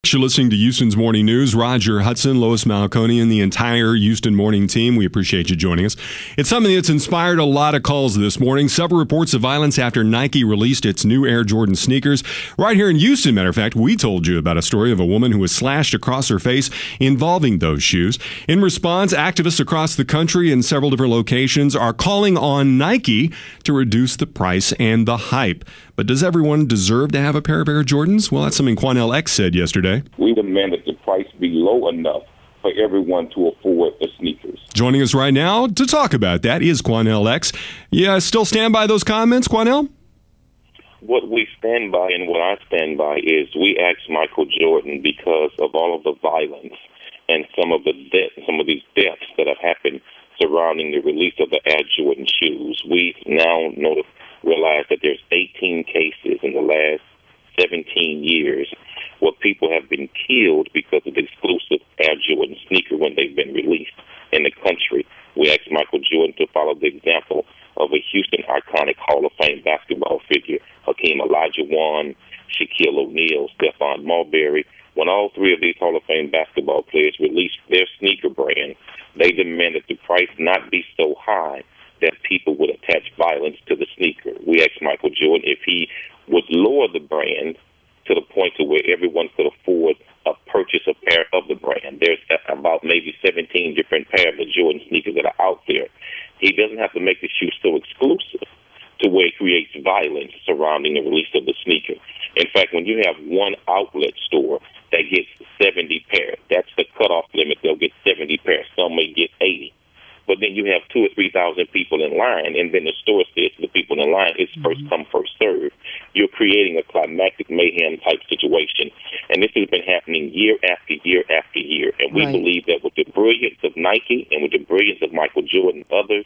You're listening to Houston's Morning News. Roger Hudson, Lois Malconi, and the entire Houston Morning team. We appreciate you joining us. It's something that's inspired a lot of calls this morning. Several reports of violence after Nike released its new Air Jordan sneakers. Right here in Houston, matter of fact, we told you about a story of a woman who was slashed across her face involving those shoes. In response, activists across the country in several different locations are calling on Nike to reduce the price and the hype. But does everyone deserve to have a pair of Air Jordans? Well, that's something Quanell X said yesterday. We demand that the price be low enough for everyone to afford the sneakers. Joining us right now to talk about that is Quanell X. Yeah, still stand by those comments, Quanell? What we stand by and what I stand by is we asked Michael Jordan because of all of the violence and some of these deaths that have happened surrounding the release of the Air Jordan shoes. We now realize that there's 18 cases in the last 17 years where people have been killed because of the exclusive Air Jordan sneaker when they've been released in the country. We asked Michael Jordan to follow the example of a Houston iconic Hall of Fame basketball figure, Hakeem Olajuwon, Shaquille O'Neal, Stephon Marbury. When all three of these Hall of Fame basketball players released their sneaker brand, they demanded the price not be so high that people would attach violence to the sneaker. We asked Michael Jordan if he would lower the brand to the point to where everyone could afford a purchase a pair of the brand. There's about maybe 17 different pairs of Jordan sneakers that are out there. He doesn't have to make the shoe so exclusive to where it creates violence surrounding the release of the sneaker. In fact, when you have one outlet store that gets 70 pairs, that's the cutoff limit. They'll get 70 pairs. Some may get 80. But then you have 2,000 or 3,000 people in line, and then the store says to the people in line, it's first come, first serve. You're creating a climactic mayhem type situation. And this has been happening year after year after year. And we believe that with the brilliance of Nike and with the brilliance of Michael Jordan and others,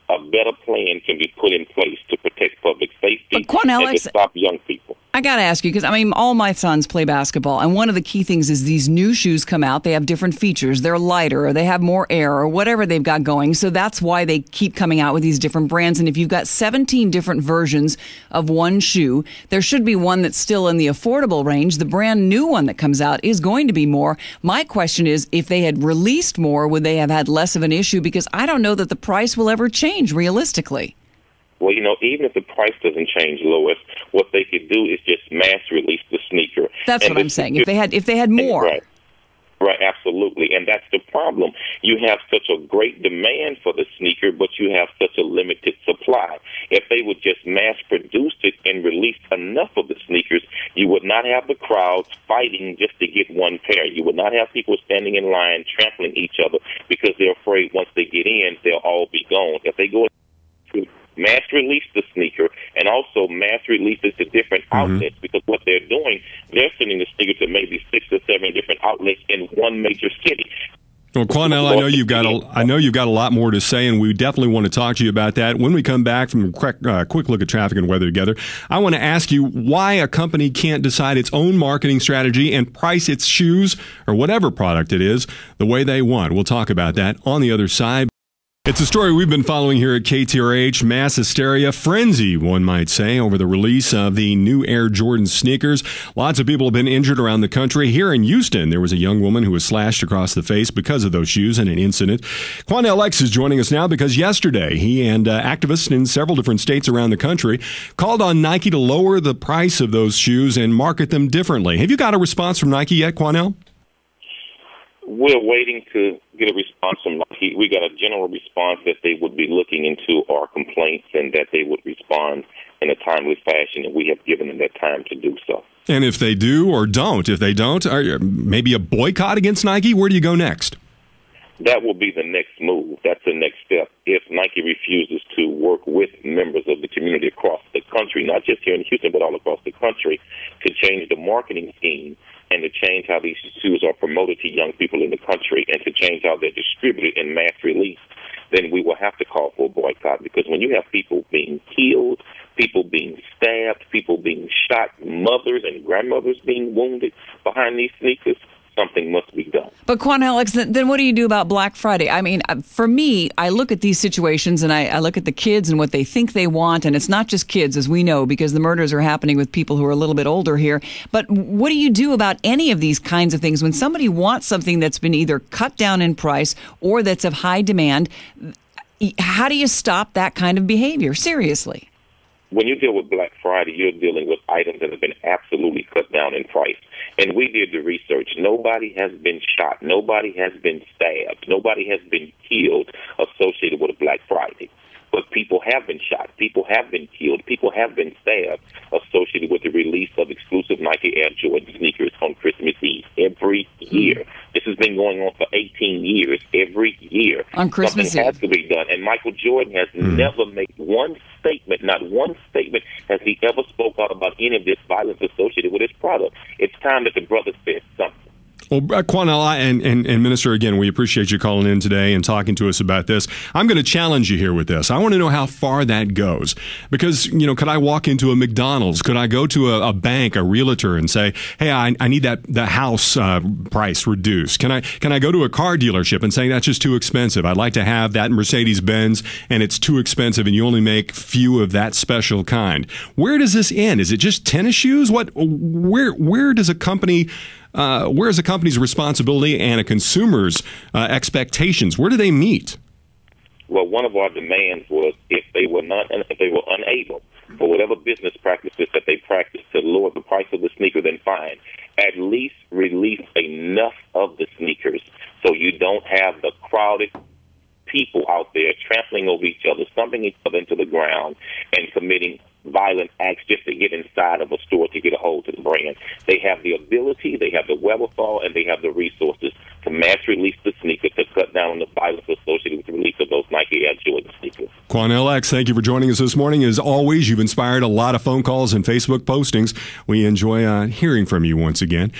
a better plan can be put in place to protect public safety and to stop young people. I got to ask you, because, all my sons play basketball, and one of the key things is these new shoes come out. They have different features. They're lighter, or they have more air, or whatever they've got going. So that's why they keep coming out with these different brands. And if you've got 17 different versions of one shoe, there should be one that's still in the affordable range. The brand new one that comes out is going to be more. My question is, if they had released more, would they have had less of an issue? Because I don't know that the price will ever change realistically. Well, even if the price doesn't change, Lois, what they could do is just mass release the sneaker. That's what I'm saying. If they had more. Right, absolutely. And that's the problem. You have such a great demand for the sneaker, but you have such a limited supply. If they would just mass produce it and release enough of the sneakers, you would not have the crowds fighting just to get one pair. You would not have people standing in line trampling each other because they're afraid once they get in, they'll all be gone. If they go to mass release the sneaker and also mass release it to different outlets, because what they're doing, they're sending the sneaker to maybe 6 or 7 different outlets in one major city. Well, Quanell, I know you've got a lot more to say, and we definitely want to talk to you about that. When we come back from a quick look at traffic and weather together, I want to ask you why a company can't decide its own marketing strategy and price its shoes or whatever product it is the way they want. We'll talk about that on the other side. It's a story we've been following here at KTRH. Mass hysteria, frenzy, one might say, over the release of the new Air Jordan sneakers. Lots of people have been injured around the country. Here in Houston, there was a young woman who was slashed across the face because of those shoes in an incident. Quanell X is joining us now because yesterday he and activists in several different states around the country called on Nike to lower the price of those shoes and market them differently. Have you got a response from Nike yet, Quanell? We're waiting to get a response from Nike. We got a general response that they would be looking into our complaints and that they would respond in a timely fashion, and we have given them that time to do so. And if they do or don't, if they don't, maybe a boycott against Nike? Where do you go next? That will be the next move. That's the next step. If Nike refuses to work with members of the community across the country, not just here in Houston, but all across the country, to change the marketing scheme and to change how these shoes are promoted to young people in the country and to change how they're distributed in mass release, then we will have to call for a boycott. Because when you have people being killed, people being stabbed, people being shot, mothers and grandmothers being wounded behind these sneakers, something must be done. But Quanell X, then what do you do about Black Friday? I mean, for me, I look at these situations and I look at the kids and what they think they want. And it's not just kids, as we know, because the murders are happening with people who are a little bit older here. But what do you do about any of these kinds of things when somebody wants something that's been either cut down in price or that's of high demand? How do you stop that kind of behavior? Seriously. When you deal with Black Friday, you're dealing with items that have been absolutely cut down in price. And we did the research. Nobody has been shot. Nobody has been stabbed. Nobody has been killed associated with a Black Friday. But people have been shot. People have been killed. People have been stabbed associated with the release of exclusive Nike Air Jordan sneakers on Christmas Eve every year. This has been going on for 18 years, every year. On Christmas Something has to be done. And Michael Jordan has never made one statement, not one statement has he ever spoke out about any of this violence associated with his product. It's time that the brother said something. Well, Quanell and Minister, again, we appreciate you calling in today and talking to us about this. I'm going to challenge you here with this. I want to know how far that goes. Because, could I walk into a McDonald's? Could I go to a bank, a realtor, and say, hey, I need the house price reduced? Can I go to a car dealership and say that's just too expensive? I'd like to have that Mercedes-Benz, and it's too expensive, and you only make few of that special kind. Where does this end? Is it just tennis shoes? Where does a company... where is a company's responsibility and a consumer's expectations? Where do they meet? Well, one of our demands was if they were unable, for whatever business practices that they practice, to lower the price of the sneaker, then fine. At least release enough of the sneakers so you don't have the crowded people out there trampling over each other, stumping each other into the ground, and committing violent acts just to get inside of a store to get a hold of the brand. They have the ability, they have the wherewithal, and they have the resources to mass release the sneaker to cut down on the violence associated with the release of those Nike Air Jordan sneakers. Quanell X, thank you for joining us this morning. As always, you've inspired a lot of phone calls and Facebook postings. We enjoy hearing from you once again.